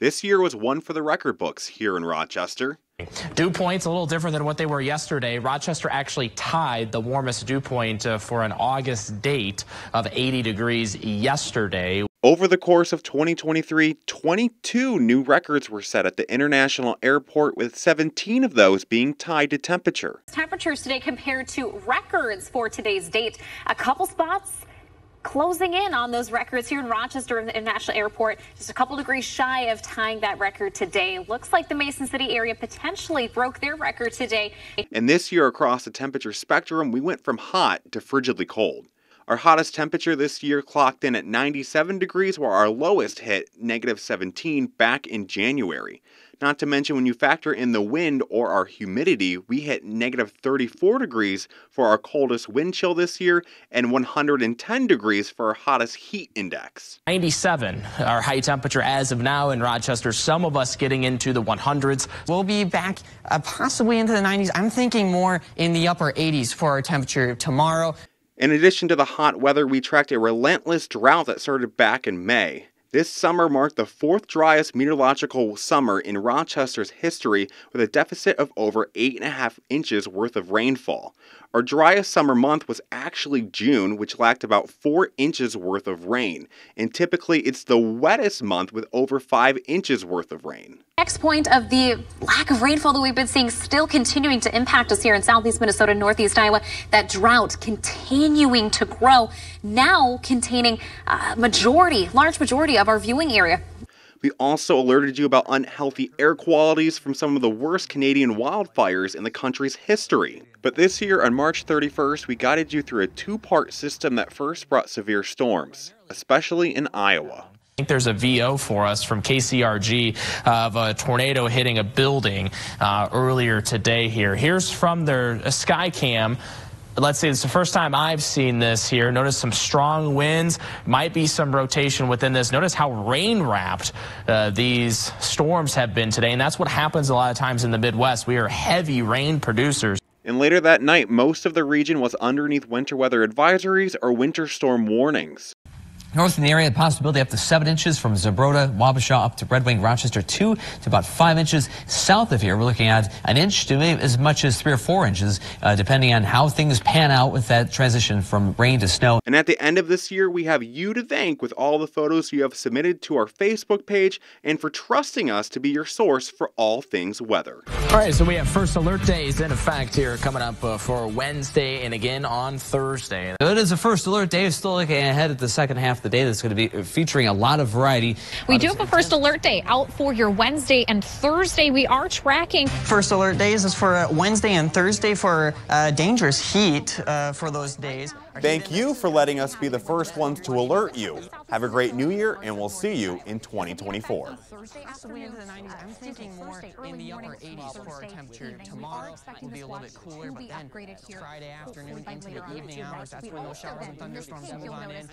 This year was one for the record books here in Rochester. Dew points a little different than what they were yesterday. Rochester actually tied the warmest dew point for an August date of 80 degrees yesterday. Over the course of 2023, 22 new records were set at the International Airport, with 17 of those being tied to temperature. Temperatures today compared to records for today's date. A couple spots closing in on those records here in Rochester International Airport, just a couple degrees shy of tying that record today. Looks like the Mason City area potentially broke their record today. And this year across the temperature spectrum, we went from hot to frigidly cold. Our hottest temperature this year clocked in at 97 degrees, while our lowest hit -17 back in January. Not to mention, when you factor in the wind or our humidity, we hit -34 degrees for our coldest wind chill this year and 110 degrees for our hottest heat index. 97, our high temperature as of now in Rochester, some of us getting into the 100s. We'll be back possibly into the 90s. I'm thinking more in the upper 80s for our temperature tomorrow. In addition to the hot weather, we tracked a relentless drought that started back in May. This summer marked the fourth driest meteorological summer in Rochester's history, with a deficit of over 8.5 inches worth of rainfall. Our driest summer month was actually June, which lacked about 4 inches worth of rain. And typically it's the wettest month with over 5 inches worth of rain. Next point of the lack of rainfall that we've been seeing still continuing to impact us here in southeast Minnesota, northeast Iowa. That drought continuing to grow, now containing a large majority of our viewing area. We also alerted you about unhealthy air qualities from some of the worst Canadian wildfires in the country's history. But this year, on March 31st, we guided you through a two-part system that first brought severe storms, especially in Iowa. I think there's a VO for us from KCRG of a tornado hitting a building earlier today here. Here's from their sky cam. Let's say it's the first time I've seen this here. Notice some strong winds, might be some rotation within this. Notice how rain-wrapped these storms have been today, and that's what happens a lot of times in the Midwest. We are heavy rain producers. And later that night, most of the region was underneath winter weather advisories or winter storm warnings. North in the area, the possibility up to 7 inches from Zebroda, Wabasha up to Red Wing, Rochester 2 to about 5 inches. South of here, we're looking at an inch to maybe as much as 3 or 4 inches, depending on how things pan out with that transition from rain to snow. And at the end of this year, we have you to thank with all the photos you have submitted to our Facebook page and for trusting us to be your source for all things weather. All right, so we have first alert days in effect here coming up for Wednesday and again on Thursday. So it is a first alert day. Still looking ahead at the second half of the day that's going to be featuring a lot of variety. We do have a first alert day out for your Wednesday and Thursday. We are tracking. First alert days is for Wednesday and Thursday for dangerous heat for those days. Thank you for letting us be the first ones to alert you. Have a great new year, and we'll see you in 2024. Possibly into the 90s. I'm thinking more in the upper 80s for our temperature. Tomorrow will be a little bit cooler, but then Friday afternoon into the evening hours, that's when those showers and thunderstorms move on in.